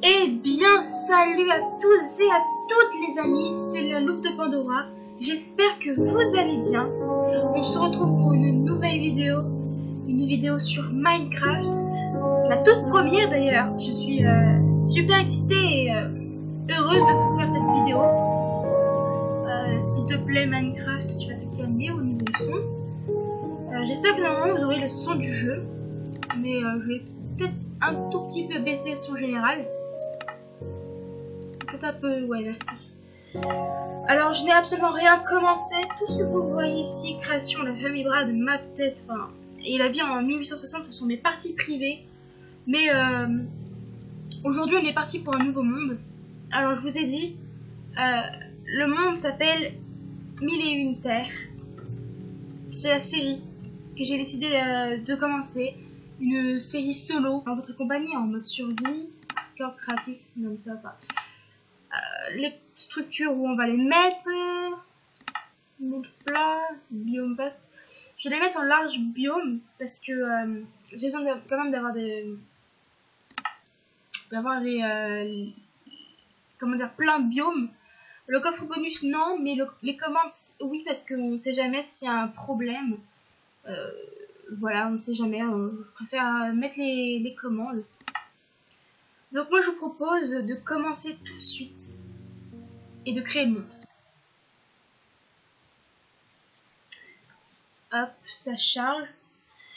Eh bien, salut à tous et à toutes les amis, c'est la Louve de Pandora. J'espère que vous allez bien. On se retrouve pour une nouvelle vidéo sur Minecraft. La toute première d'ailleurs. Je suis super excitée et heureuse de vous faire cette vidéo. S'il te plaît Minecraft, tu vas te calmer au niveau du son. J'espère que normalement vous aurez le son du jeu. Mais je vais peut-être un tout petit peu baisser le son général. Peut-être un peu, ouais, merci. Alors, je n'ai absolument rien commencé. Tout ce que vous voyez ici, création, la famille Brad, map test, enfin, et la vie en 1860, ce sont mes parties privées. Mais aujourd'hui, on est parti pour un nouveau monde. Alors, je vous ai dit, le monde s'appelle 1001 Terres. C'est la série que j'ai décidé de commencer. Une série solo en votre compagnie, en mode survie, cœur créatif, non ça va pas. Les structures où on va les mettre, monde plat, biome vaste. Je vais les mettre en large biome parce que j'ai besoin quand même d'avoir des comment dire, plein de biomes. Le coffre bonus non, mais les commandes oui, parce qu'on ne sait jamais s'il y a un problème. Voilà, on ne sait jamais, on préfère mettre les commandes. Donc moi je vous propose de commencer tout de suite et de créer le monde. Hop, ça charge.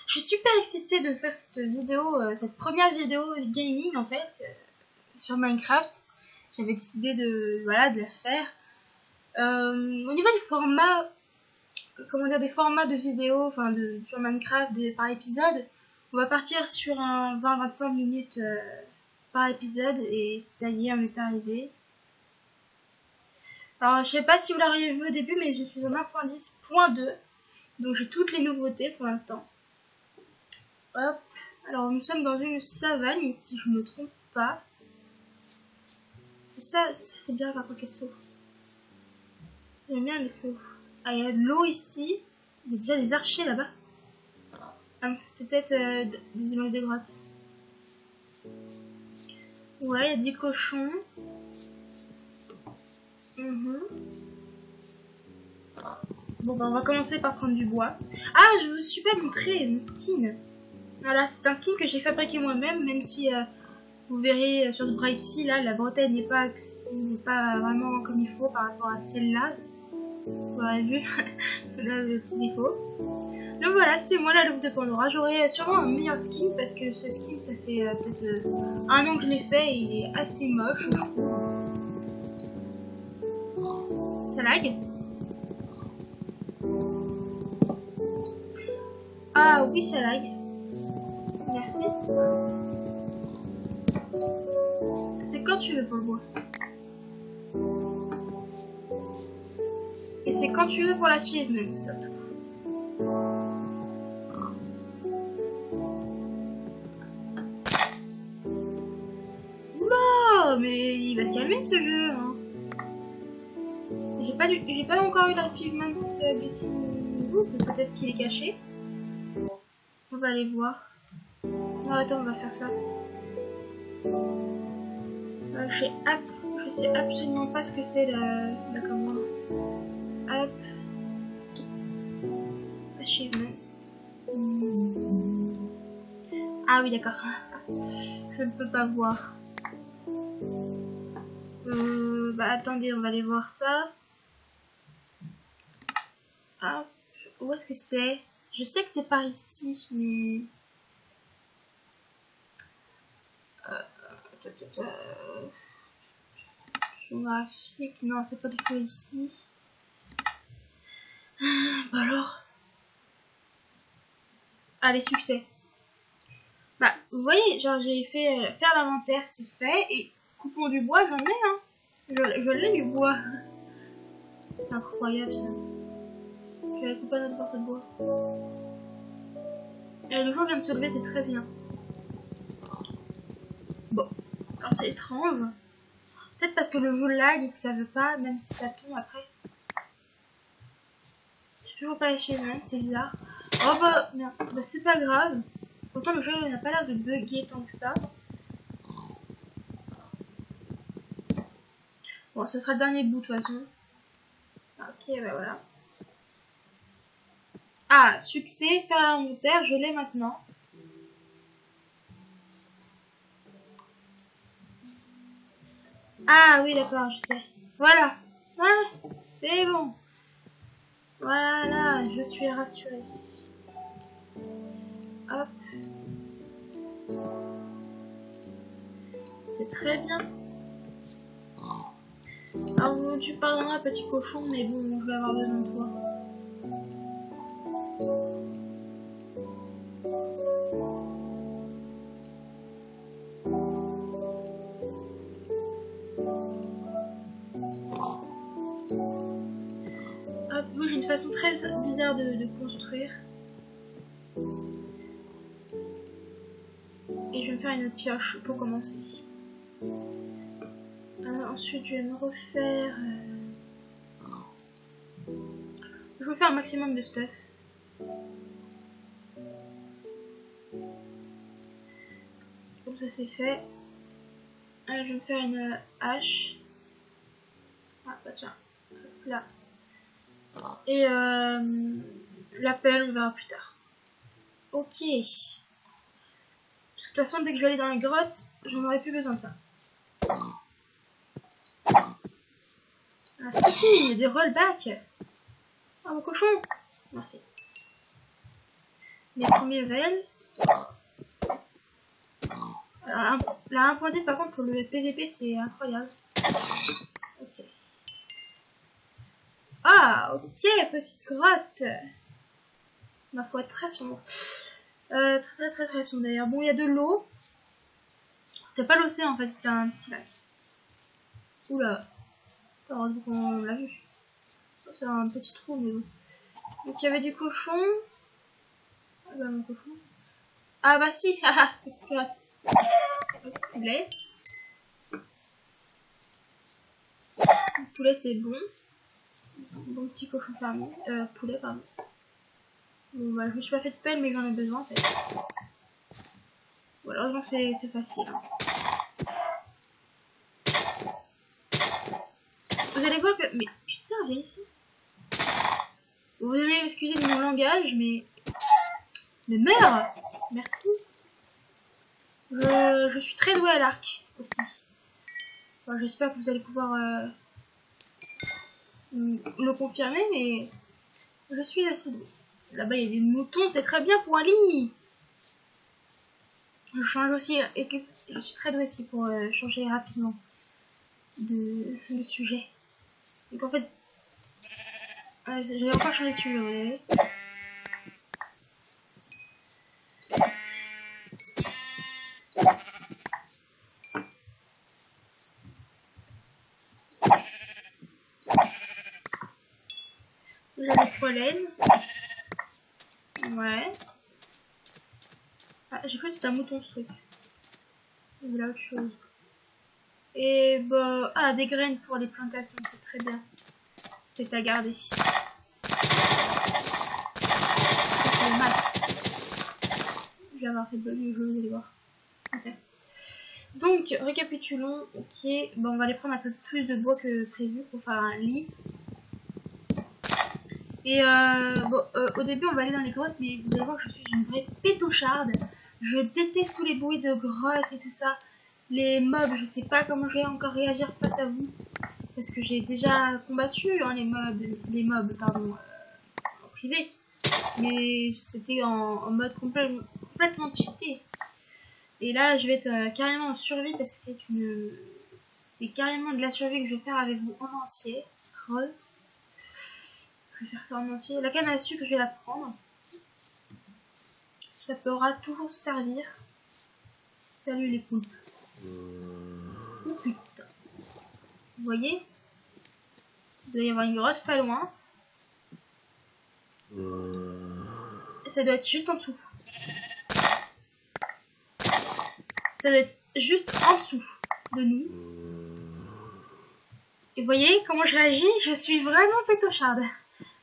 Je suis super excitée de faire cette vidéo, cette première vidéo gaming en fait, sur Minecraft. J'avais décidé de la faire. Au niveau des formats, comment dire, des formats de vidéos, enfin sur Minecraft par épisode, on va partir sur un 20-25 minutes par épisode et ça y est, on est arrivé. Alors je sais pas si vous l'auriez vu au début, mais je suis en 1.10.2, donc j'ai toutes les nouveautés pour l'instant. Hop, alors nous sommes dans une savane si je me trompe pas. Ça c'est bien par contre les sauts. J'aime bien les sauts. Ah, il y a de l'eau ici. Il y a déjà des archers là-bas. Ah, c'était peut-être des images de grottes. Ouais, il y a des cochons. Bon, bah, on va commencer par prendre du bois. Ah, je me suis pas montré mon skin. Voilà, c'est un skin que j'ai fabriqué moi-même, même si vous verrez sur ce bras ici, là, la bretelle n'est pas vraiment comme il faut par rapport à celle-là. Vous l'aurez vu, là le petit défaut. Donc voilà, c'est moi la Louve de Pandora. J'aurai sûrement un meilleur skin parce que ce skin, ça fait peut-être un an que je l'ai fait et il est assez moche, je trouve. Ça lag? Ah oui, ça lag. Merci. C'est quand tu veux pour le bois. Et c'est quand tu veux pour l'achievement, surtout. Oula, mais il va se calmer ce jeu. Hein. J'ai pas encore eu l'achievement peut-être qu'il est caché. On va aller voir. Non, attends, on va faire ça. Je sais absolument pas ce que c'est la commande. Hop. Achievements. Ah oui, d'accord. Je ne peux pas voir. Bah attendez, on va aller voir ça. Hop. Où est-ce que c'est? Je sais que c'est par ici, mais... Géographique, non, c'est pas du tout ici. Bah alors. Allez, succès. Bah, vous voyez, genre j'ai fait faire l'inventaire, c'est fait, et coupons du bois, j'en ai, hein. Je l'ai du bois. C'est incroyable ça. Je vais couper notre porte de bois. Et le jour vient de se lever, c'est très bien. Bon, alors c'est étrange. Peut-être parce que le jeu lag et que ça veut pas, même si ça tombe après. J'ai toujours pas lâché même, c'est bizarre. Oh bah, merde, bah, c'est pas grave. Pourtant le jeu n'a pas l'air de bugger tant que ça. Bon, ce sera le dernier bout de toute façon. Ok, bah voilà. Ah, succès, faire l'inventaire, je l'ai maintenant. Ah oui, d'accord, je sais. Voilà. Voilà, c'est bon. Voilà, je suis rassurée. Hop. C'est très bien. Alors, tu pardonneras, petit cochon, mais bon, je vais avoir besoin de toi. Hop, moi j'ai une façon très bizarre de construire. Et je vais me faire une autre pioche pour commencer. Ensuite, je vais me refaire... Je vais faire un maximum de stuff. Comme ça, c'est fait. Je vais me faire une hache. Ah, bah tiens. Hop là. Et la pelle, on verra plus tard. Ok. Parce que de toute façon, dès que je vais aller dans les grottes, j'en aurai plus besoin de ça. Ah si, il y a des rollbacks. Ah, mon cochon. Merci. Les premiers level. Alors, la 1.10 par contre pour le PVP c'est incroyable. Ok. Ah, ok, petite grotte. Ma foi, très sombre. Très sombre d'ailleurs. Bon, il y a de l'eau. C'était pas l'océan en fait, c'était un petit lac. Oula. Heureusement qu'on l'a vu. C'est un petit trou, mais bon. Donc il y avait du cochon. Ah bah mon cochon. Ah bah si, haha, petite grotte. Poulet. Poulet c'est bon. Bon petit cochon fermier. Poulet pardon. Bon bah je me suis pas fait de pelle mais j'en ai besoin en fait. Bon, heureusement que c'est facile. Hein. Vous allez voir que... Mais putain, viens ici. Vous allez m'excuser de mon langage mais... Mais meurs. Merci. Je suis très douée à l'arc aussi. Enfin, j'espère que vous allez pouvoir le confirmer, mais je suis assez douée. Là-bas, il y a des moutons, c'est très bien pour un lit. Je change aussi, et je suis très douée aussi pour changer rapidement de sujet. Donc en fait, j'ai encore changé de sujet, vous voyez. J'avais 3 laines. Ouais. Ah, j'ai cru que c'était un mouton ce truc. Il y a autre chose. Et bah... Ah, des graines pour les plantations, c'est très bien. C'est à garder. C'est le mat. Je vais avoir fait de bonnes jeux, vous allez voir. Ok. Donc, récapitulons. Ok, bon, on va aller prendre un peu plus de bois que prévu pour faire un lit. Et bon, au début, on va aller dans les grottes, mais vous allez voir que je suis une vraie pétocharde. Je déteste tous les bruits de grottes et tout ça. Les mobs, je sais pas comment je vais encore réagir face à vous. Parce que j'ai déjà combattu hein, les mobs pardon, en privé. Mais c'était en mode complètement cheaté. Et là, je vais être carrément en survie parce que c'est carrément de la survie que je vais faire avec vous en entier. Je vais faire ça en entier. La canne à sucre, je vais la prendre. Ça pourra toujours servir. Salut les poulpes. Oh putain. Vous voyez? Il doit y avoir une grotte pas loin. Ça doit être juste en dessous. Ça doit être juste en dessous de nous. Et vous voyez comment je réagis? Je suis vraiment pétocharde.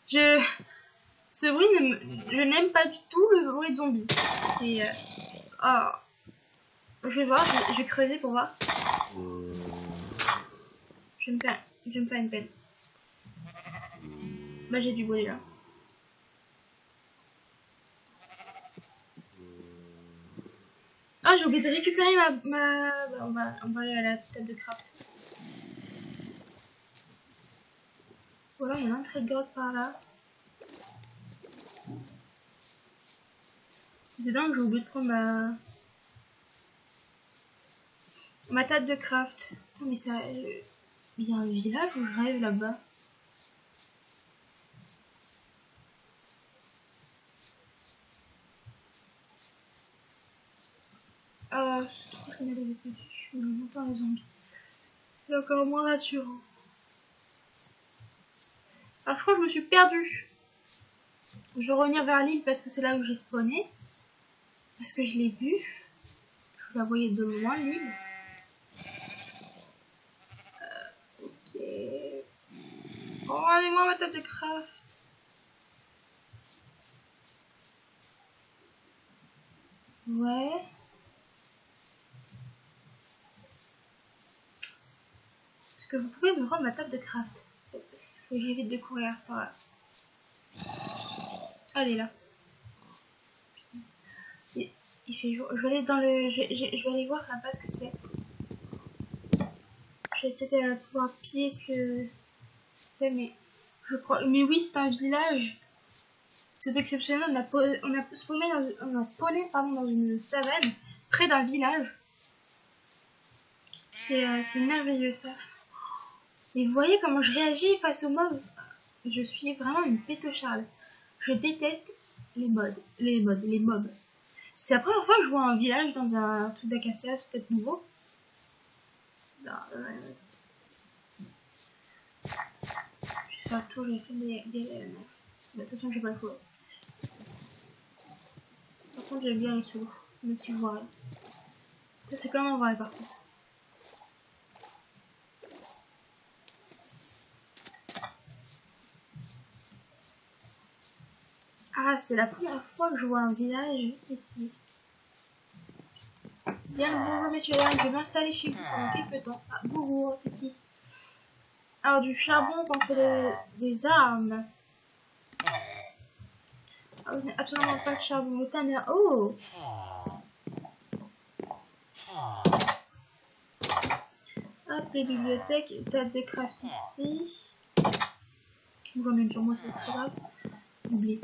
Ce bruit, je n'aime pas du tout le bruit de zombie. Et oh. Je vais voir, je vais creuser pour voir. Je vais me faire une peine. Bah j'ai du bois déjà. Ah, j'ai oublié de récupérer bah, on va aller à la table de craft. Voilà, il y a un trait de grotte par là. C'est dingue, j'ai oublié de prendre ma table de craft. Attends, mais ça... il y a un village où je rêve là-bas. Ah, c'est trop génial avec les je m'entends les zombies. C'est encore moins rassurant. Alors je crois que je me suis perdue. Je vais revenir vers l'île parce que c'est là où j'ai spawné. Parce que je l'ai vu. Je la voyais de loin l'île. Ok. Oh, rendez-moi ma table de craft. Ouais. Est-ce que vous pouvez me rendre ma table de craft? Faut que j'évite de courir à ce temps-là. Allez là. Il fait jour. Je vais aller dans le. Je vais aller voir là-bas ce que c'est. Je vais peut-être pouvoir piller ce que c'est, mais je crois. Mais oui, c'est un village. C'est exceptionnel. On a spawné dans une savane près d'un village. C'est merveilleux ça. Et vous voyez comment je réagis face aux mobs. Je suis vraiment une pétocharde. Je déteste les mobs. C'est la première fois que je vois un village dans un truc d'acacia, c'est peut-être nouveau. Non, je vais faire le tour, je vais faire des mais de toute façon, j'ai pas le choix. Par contre, j'aime bien les sous, même si je vois rien. Ça, c'est comment on va aller par contre. Ah, c'est la première fois que je vois un village ici. Bien le bonjour messieurs, je vais m'installer chez vous pendant quelques temps. Ah, bonjour petit. Alors du charbon pour faire des armes. Ah, absolument pas de charbon, le tanner. Oh! Hop, les bibliothèques, table de craft ici. J'en ai une sur moi, c'est pas très grave. Oublié.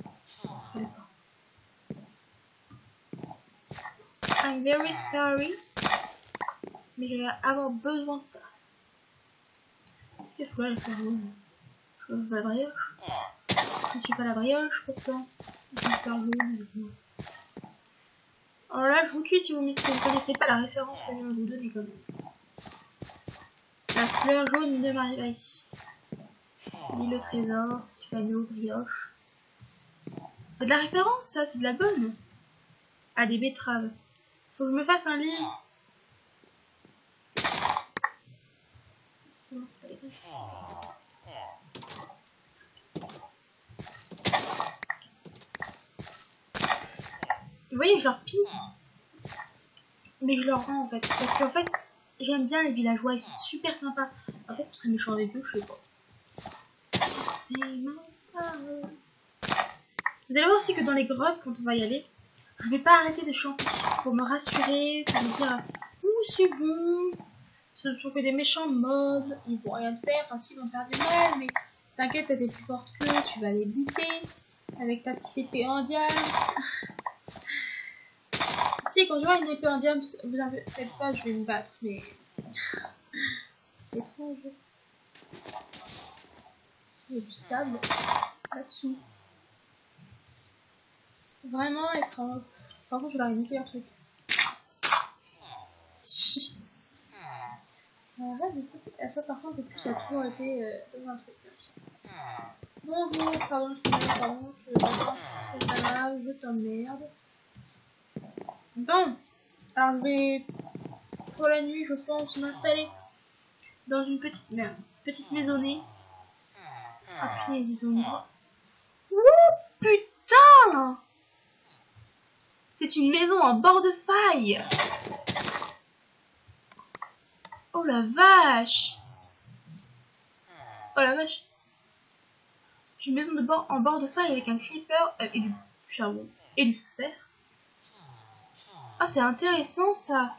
I'm very sorry. Mais je vais avoir besoin de ça. Qu'est-ce qu'il faut là, le faire jaune? Je veux la brioche. Je ne suis pas la brioche pourtant. Je vais faire jaune. Alors là, je vous tue si vous ne connaissez pas la référence que je viens de vous donner quand même. La fleur jaune de Marie-Marie. L'île au trésor, Sifano, brioche. C'est de la référence ça, c'est de la bonne. Ah, des betteraves. Faut que je me fasse un lit. C'est bon, c'est pas les griffes. Vous voyez, je leur pille. Mais je leur rends en fait. Parce qu'en fait, j'aime bien les villageois, ils sont super sympas. Après, on serait méchant avec eux, je sais pas. Vous allez voir aussi que dans les grottes, quand on va y aller, je vais pas arrêter de chanter pour me rassurer, pour me dire ouh c'est bon, ce ne sont que des méchants mobs, ils vont rien te faire, enfin s'ils vont te faire du mal, mais t'inquiète, t'es plus forte qu'eux, tu vas les buter avec ta petite épée en diamant. Si, quand je vois une épée en diamant, vous en faites pas, je vais me battre, mais c'est étrange. Il y a du sable là-dessous. Vraiment étrange. Par contre, je vais arrêter un truc. Ça, par contre, depuis, ça a toujours été dans un truc comme ça. Bonjour, pardon, c'est pas grave, je t'emmerde. Bon, alors je vais, pour la nuit, je pense, m'installer dans une petite maisonnée. Ah, punaise, ils ont une... Oh, putain! C'est une maison en bord de faille. Oh la vache! Oh la vache. C'est une maison de bord en bord de faille avec un creeper et du charbon et du fer. Ah, c'est intéressant ça.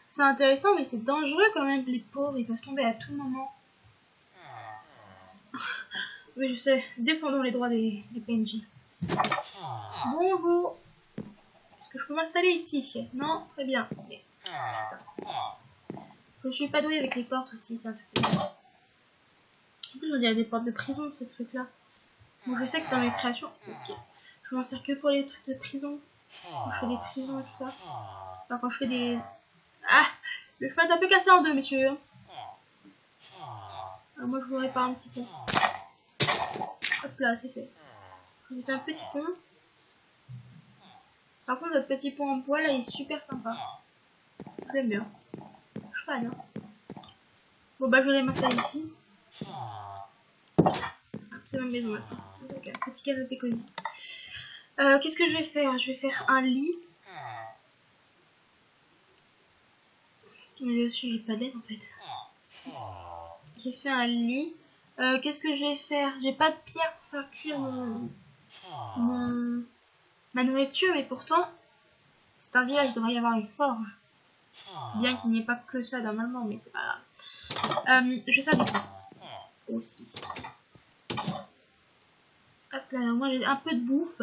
C'est intéressant, mais c'est dangereux quand même. Les pauvres, ils peuvent tomber à tout moment. Oui, je sais. Défendons les droits des PNJ. Bonjour. Est-ce que je peux m'installer ici? Non? Très bien. Okay. Je suis pas douée avec les portes aussi, c'est un truc. En plus, on dirait des portes de prison, ce truc-là. Bon, je sais que dans mes créations, okay, je m'en sers que pour les trucs de prison. Quand je fais des prisons et tout ça. Enfin, quand je fais des... Ah! Le chemin est un peu cassé en deux, messieurs. Alors, moi, je vous répare un petit peu. Hop là, c'est fait. Je vous ai fait un petit pont. Par contre, notre petit pont en bois, là, il est super sympa. J'aime bien. Je suis fan, hein. Bon, bah, je vais m'installer ici. C'est ma maison maintenant. Donc, un petit canapé cosy. Qu'est-ce que je vais faire? Je vais faire un lit. Mais dessus, j'ai pas d'aide en fait. J'ai fait un lit. Qu'est-ce que je vais faire? J'ai pas de pierre pour faire cuire ma nourriture, mais pourtant, c'est un village, il devrait y avoir une forge. Bien qu'il n'y ait pas que ça normalement, mais c'est pas grave. Je vais faire du pain aussi. Hop là, moi j'ai un peu de bouffe.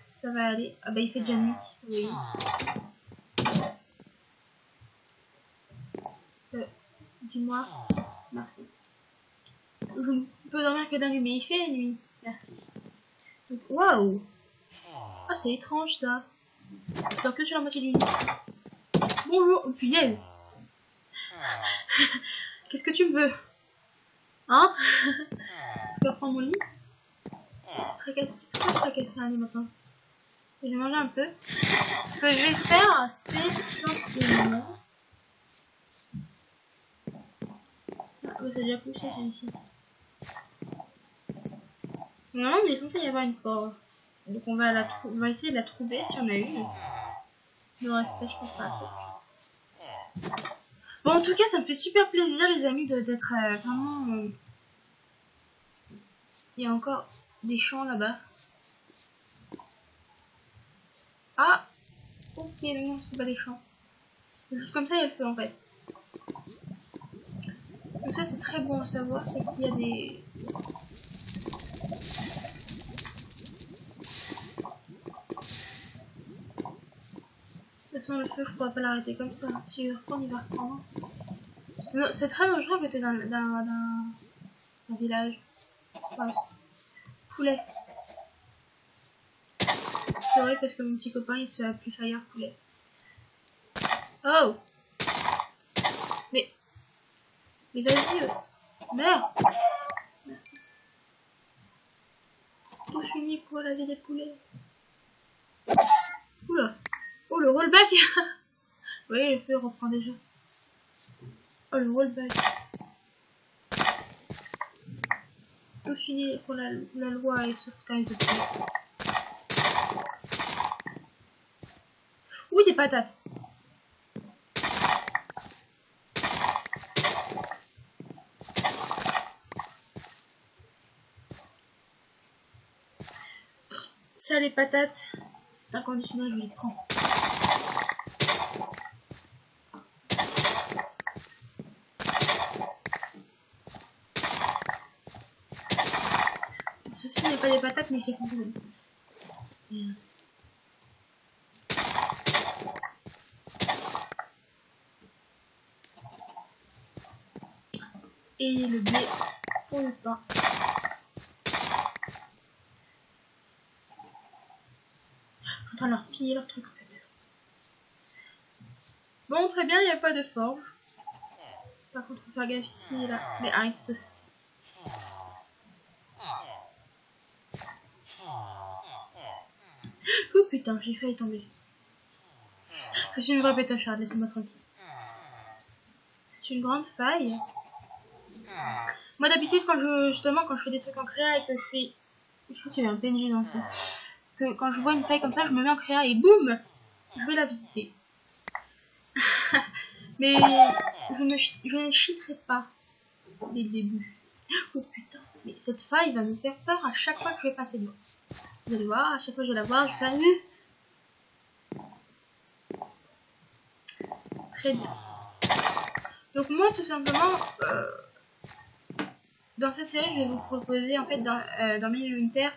Ça va aller. Ah bah il fait déjà nuit. Oui. Dis-moi. Merci. Je peux dormir que la nuit, mais il fait nuit. Merci. Donc, waouh. Ah, c'est étrange ça. Je dors que sur la moitié du lit. Bonjour. Oh, punaise. Qu'est-ce que tu me veux? Hein? Je peux reprendre mon lit? C'est très tracassé un lit maintenant. Je vais manger un peu. Ce que je vais faire, c'est simplement... Ah, ça a déjà poussé celui-ci. Normalement, il est censé y avoir une forge. Donc on va essayer de la trouver si on a une. Le reste, je pense pas. Bon, en tout cas, ça me fait super plaisir, les amis, d'être vraiment... Il y a encore des champs là-bas. Ah! Ok, non, c'est pas des champs. Juste comme ça, il y a le feu en fait. Donc ça, c'est très bon à savoir, c'est qu'il y a des... De toute façon, le feu, je pourrais pas l'arrêter comme ça. Si il reprend, il va reprendre. C'est très dangereux que tu es dans un village. Ouais. Poulet. C'est vrai parce que mon petit copain, il se fait appeler Fire Poulet. Oh! Mais vas-y, meurs! Merci. Touche unique pour laver des poulets. Oula! Oh, le rollback! Oui, le feu reprend déjà. Oh, le rollback. Touche unique pour la loi et sauvetage de poulets. Ouh, des patates! Ça, les patates, c'est inconditionnel, je les prends. Ceci n'est pas des patates, mais je les prends quand même. Et le blé pour le pain. Je suis en train de leur piller leur truc en fait. Bon, très bien, il n'y a pas de forge. Par contre, faut faire gaffe ici et là. Mais arrête de sauter. Oh putain, j'ai failli tomber. Je suis une vraie pétocharde, laissez-moi tranquille. C'est une grande faille. Moi d'habitude quand je fais des trucs en créa et que je suis... Je trouve qu'il y avait un PNJ dans le fond. Que quand je vois une faille comme ça, je me mets en créa et boum, je vais la visiter. Mais je ne cheaterai pas dès le début. Oh putain, mais cette faille va me faire peur à chaque fois que je vais passer devant. Vous allez voir, à chaque fois que je vais la voir, je vais faire... Très bien. Donc moi, tout simplement, dans cette série, je vais vous proposer, en fait, dans Milieu Winter,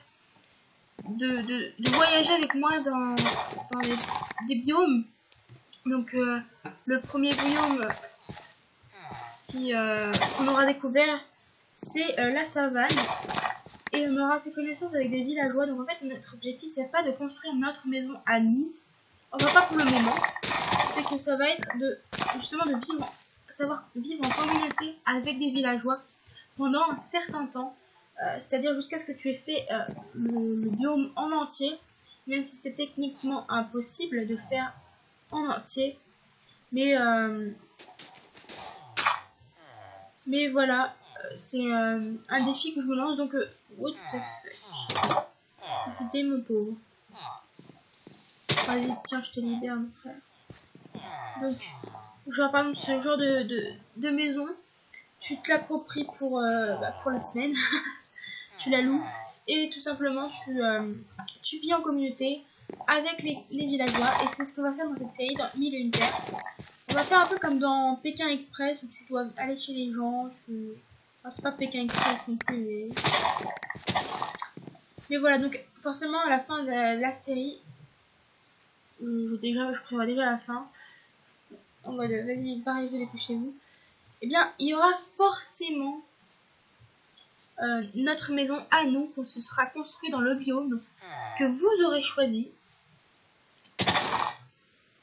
de voyager avec moi dans des biomes. Donc, le premier biome qu'on aura découvert, c'est la savane. Et on aura fait connaissance avec des villageois. Donc, en fait, notre objectif, c'est pas de construire notre maison à nous. Enfin, pas pour le moment. C'est que ça va être justement de savoir vivre en communauté avec des villageois pendant un certain temps. C'est-à-dire jusqu'à ce que tu aies fait le biome en entier. Même si c'est techniquement impossible de faire en entier. Mais voilà, c'est un défi que je me lance. Donc, what the fuck. C'était mon pauvre. Vas-y, tiens, je te libère, mon frère. Donc, genre par exemple, ce genre de maison, tu te l'appropries pour la semaine. Tu la loues. Et tout simplement, tu vis en communauté avec les villageois. Et c'est ce qu'on va faire dans cette série, dans Mille et une Terres. On va faire un peu comme dans Pékin Express, où tu dois aller chez les gens. Enfin, c'est pas Pékin Express non plus, mais voilà. Donc forcément, à la fin de la série, je prévois déjà la fin. En mode, vas-y, pareil, dépêchez-vous. Eh bien, il y aura forcément notre maison à nous, qu'on se sera construit dans le biome que vous aurez choisi.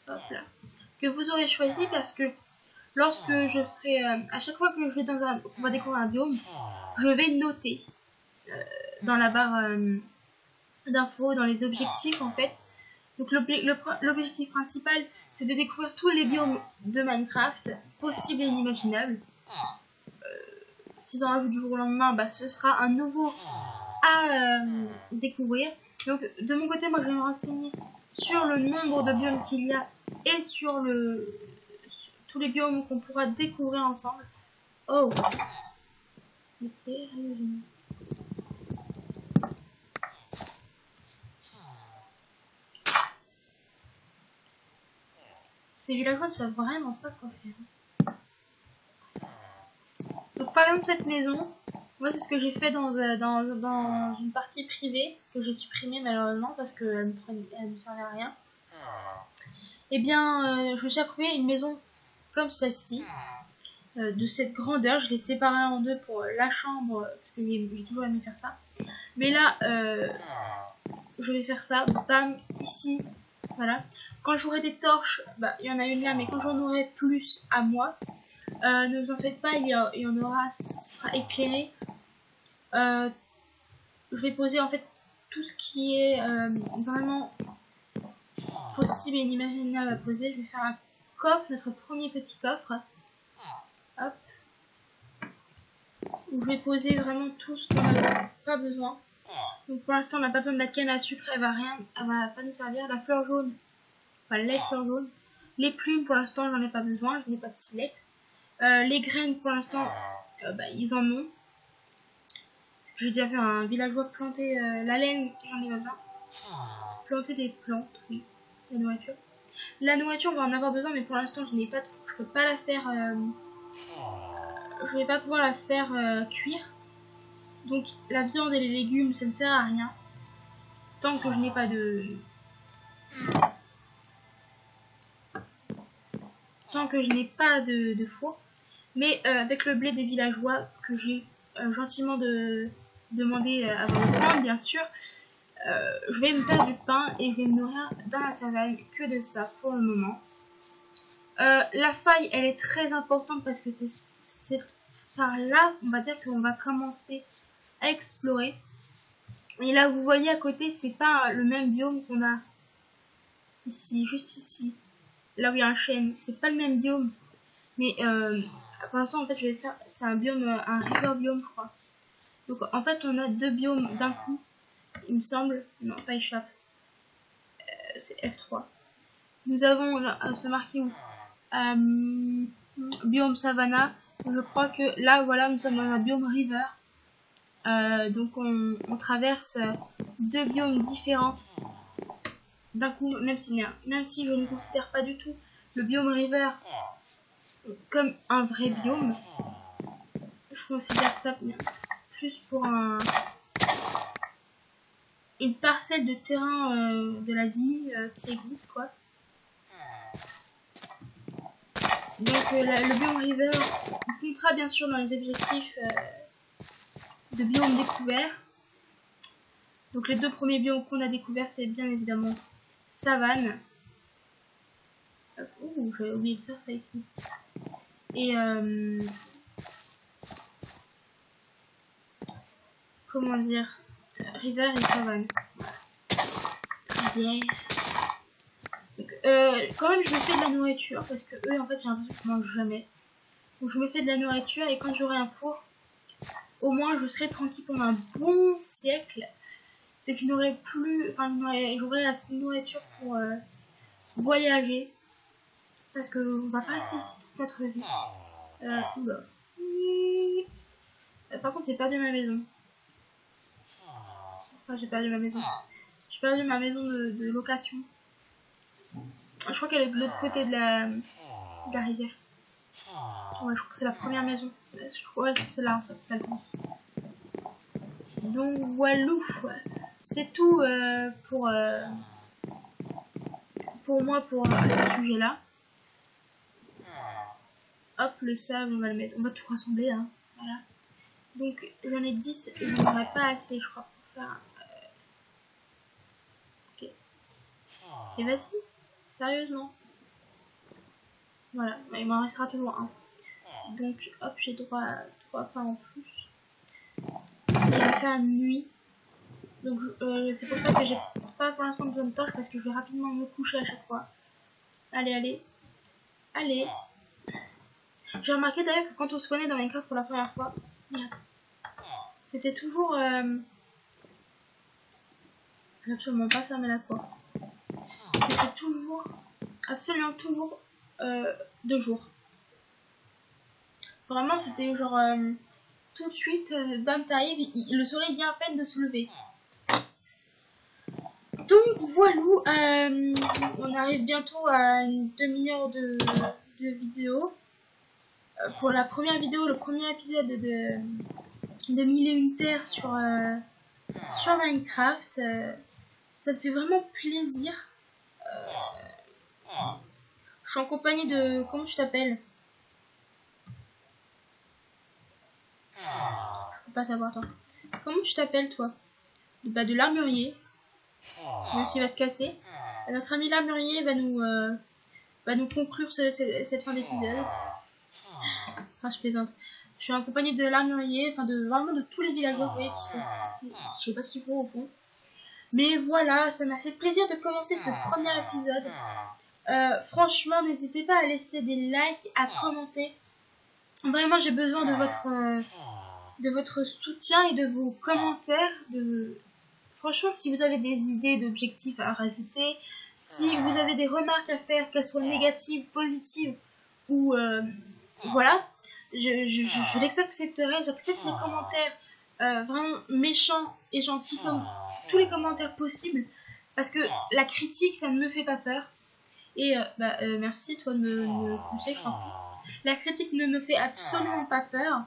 Hop là. Que vous aurez choisi, parce que lorsque je ferai, à chaque fois que je vais on va découvrir un biome, je vais noter dans la barre d'infos, dans les objectifs en fait. Donc l'objectif principal, c'est de découvrir tous les biomes de Minecraft, possibles et inimaginables. Si on rajoute du jour au lendemain, bah, ce sera un nouveau à découvrir. Donc de mon côté, moi je vais me renseigner sur le nombre de biomes qu'il y a et sur tous les biomes qu'on pourra découvrir ensemble. Oh, mais sérieusement. Ces villageois ne savent vraiment pas quoi faire. Donc par exemple cette maison, moi c'est ce que j'ai fait dans une partie privée que j'ai supprimée malheureusement parce qu'elle me servait à rien. Eh bien je me suis approuvé une maison comme celle-ci, de cette grandeur. Je l'ai séparée en deux pour la chambre parce que j'ai toujours aimé faire ça. Mais là je vais faire ça, bam, ici, voilà. Quand j'aurai des torches, bah il y en a une là, mais quand j'en aurai plus à moi, ne vous en faites pas, il y en aura, ce sera éclairé. Je vais poser en fait tout ce qui est vraiment possible et inimaginable à poser. Je vais faire un coffre, notre premier petit coffre. Hop. Où je vais poser vraiment tout ce qu'on n'a pas besoin. Donc pour l'instant on n'a pas besoin de la canne à sucre, elle va pas nous servir. La fleur jaune, enfin les fleurs jaunes. Les plumes pour l'instant j'en ai pas besoin, je n'ai pas de silex. Les graines pour l'instant ils en ont. J'ai déjà vu un villageois planter la laine, j'en ai besoin. Planter des plantes, oui, la nourriture. La nourriture on va en avoir besoin, mais pour l'instant je n'ai pas trop, je peux pas la faire, je vais pas pouvoir la faire cuire. Donc la viande et les légumes ça ne sert à rien tant que je n'ai pas de four. Mais avec le blé des villageois que j'ai gentiment demandé à vous prendre, bien sûr, je vais me faire du pain et je vais me nourrir dans la savane que de ça pour le moment. La faille elle est très importante parce que c'est par là on va dire qu'on va commencer à explorer. Et là vous voyez à côté, c'est pas le même biome qu'on a ici, juste ici, là où il y a un chêne, c'est pas le même biome. Mais pour l'instant en fait je vais faire, c'est un biome, un river biome je crois. Donc en fait on a deux biomes d'un coup, il me semble, non pas échappe, c'est F3. Nous avons, c'est marqué où? biome savannah. Je crois que là, voilà, nous sommes dans un biome river. Donc on traverse deux biomes différents d'un coup, même si je ne considère pas du tout le biome river comme un vrai biome. Je considère ça plus pour une parcelle de terrain de la vie qui existe, quoi. Donc le biome river comptera bien sûr dans les objectifs de biomes découverts. Donc les deux premiers biomes qu'on a découverts, c'est bien évidemment savane. Ouh, j'avais oublié de faire ça ici. Et comment dire, river et savane. Rivière. Donc, quand même, je me fais de la nourriture parce que eux, en fait, j'ai l'impression qu'ils mangent jamais. Donc, je me fais de la nourriture et quand j'aurai un four, au moins, je serai tranquille pendant un bon siècle. C'est que je n'aurai plus, enfin, j'aurai assez de nourriture pour voyager parce que on va pas rester ici toute notre vie. Oula. Par contre, j'ai perdu ma maison. Enfin, j'ai perdu ma maison. J'ai perdu ma maison de location. Je crois qu'elle est de l'autre côté de la rivière. Ouais, je crois que c'est la première maison. Je crois que c'est celle-là en fait, la grosse. Donc voilà, c'est tout pour moi pour ce sujet-là. Hop, le sable, on va le mettre. On va tout rassembler, hein. Voilà. Donc j'en ai 10, je n'en aurai pas assez, je crois, pour faire. Ok. Et vas-y, sérieusement. Voilà, il m'en restera toujours un. Donc hop, j'ai droit à 3 pas en plus. Il va faire nuit. Donc c'est pour ça que j'ai pas pour l'instant besoin de torche parce que je vais rapidement me coucher à chaque fois. Allez, allez. Allez. J'ai remarqué d'ailleurs que quand on spawnait dans Minecraft pour la première fois, c'était toujours... Je vais absolument pas fermer la porte. C'était toujours, absolument toujours de jour. Vraiment c'était genre tout de suite, bam t'arrives, le soleil vient à peine de se lever. Donc voilà, on arrive bientôt à une demi-heure de vidéo. Pour la première vidéo, le premier épisode de 1001 terres sur Minecraft, ça me fait vraiment plaisir. Je suis en compagnie de... Comment tu t'appelles? Je peux pas savoir toi. Comment tu t'appelles toi? Bah, de l'armurier. Même s'il va se casser. Notre ami l'armurier va nous conclure cette fin d'épisode. Enfin, je plaisante. Je suis en compagnie de l'armurier, enfin vraiment de tous les villageois, vous voyez, je sais pas ce qu'ils font au fond. Mais voilà, ça m'a fait plaisir de commencer ce premier épisode. Franchement, n'hésitez pas à laisser des likes, à commenter. Vraiment, j'ai besoin de votre soutien et de vos commentaires. Franchement, si vous avez des idées d'objectifs à rajouter, si vous avez des remarques à faire, qu'elles soient négatives, positives ou voilà, je les accepterai. J'accepte les commentaires vraiment méchants et gentils comme tous les commentaires possibles parce que la critique, ça ne me fait pas peur. Et merci toi de me pousser, je t'en prie. La critique ne me fait absolument pas peur.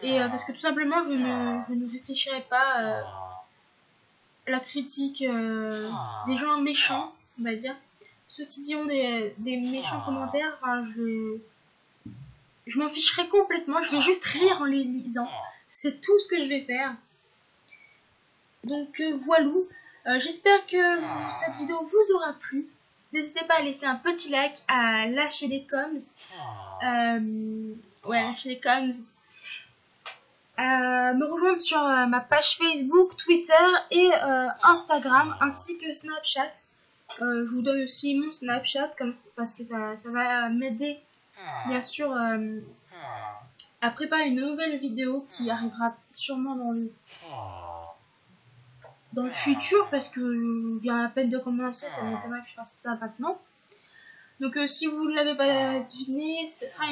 Et parce que tout simplement, je ne réfléchirai pas la critique des gens méchants, on va dire. Ceux qui diront des méchants commentaires, enfin, je m'en ficherai complètement. Je vais juste rire en les lisant. C'est tout ce que je vais faire. Donc voilà. J'espère que cette vidéo vous aura plu. N'hésitez pas à laisser un petit like, à lâcher des coms. Ouais, lâcher des coms. Me rejoindre sur ma page Facebook, Twitter et Instagram, ainsi que Snapchat. Je vous donne aussi mon Snapchat parce que ça va m'aider, bien sûr, à préparer une nouvelle vidéo qui arrivera sûrement dans le futur parce que je viens à peine de commencer, ça m'étonnerait que je fasse ça maintenant. Donc si vous ne l'avez pas deviné, ce sera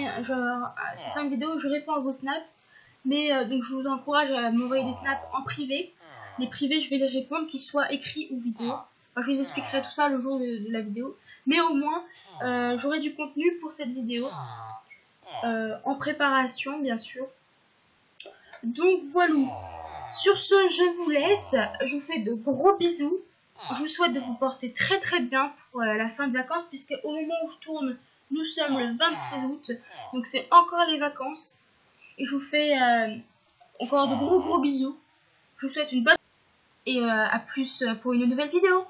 une vidéo où je réponds à vos snaps. Mais donc je vous encourage à m'envoyer des snaps en privé. Les privés, je vais les répondre, qu'ils soient écrits ou vidéo. Enfin, je vous expliquerai tout ça le jour de la vidéo. Mais au moins, j'aurai du contenu pour cette vidéo. En préparation, bien sûr. Donc voilà. Sur ce, je vous laisse. Je vous fais de gros bisous. Je vous souhaite de vous porter très très bien pour la fin de vacances, puisque au moment où je tourne, nous sommes le 26 août. Donc c'est encore les vacances. Et je vous fais encore de gros bisous. Je vous souhaite une bonne... Et à plus pour une nouvelle vidéo.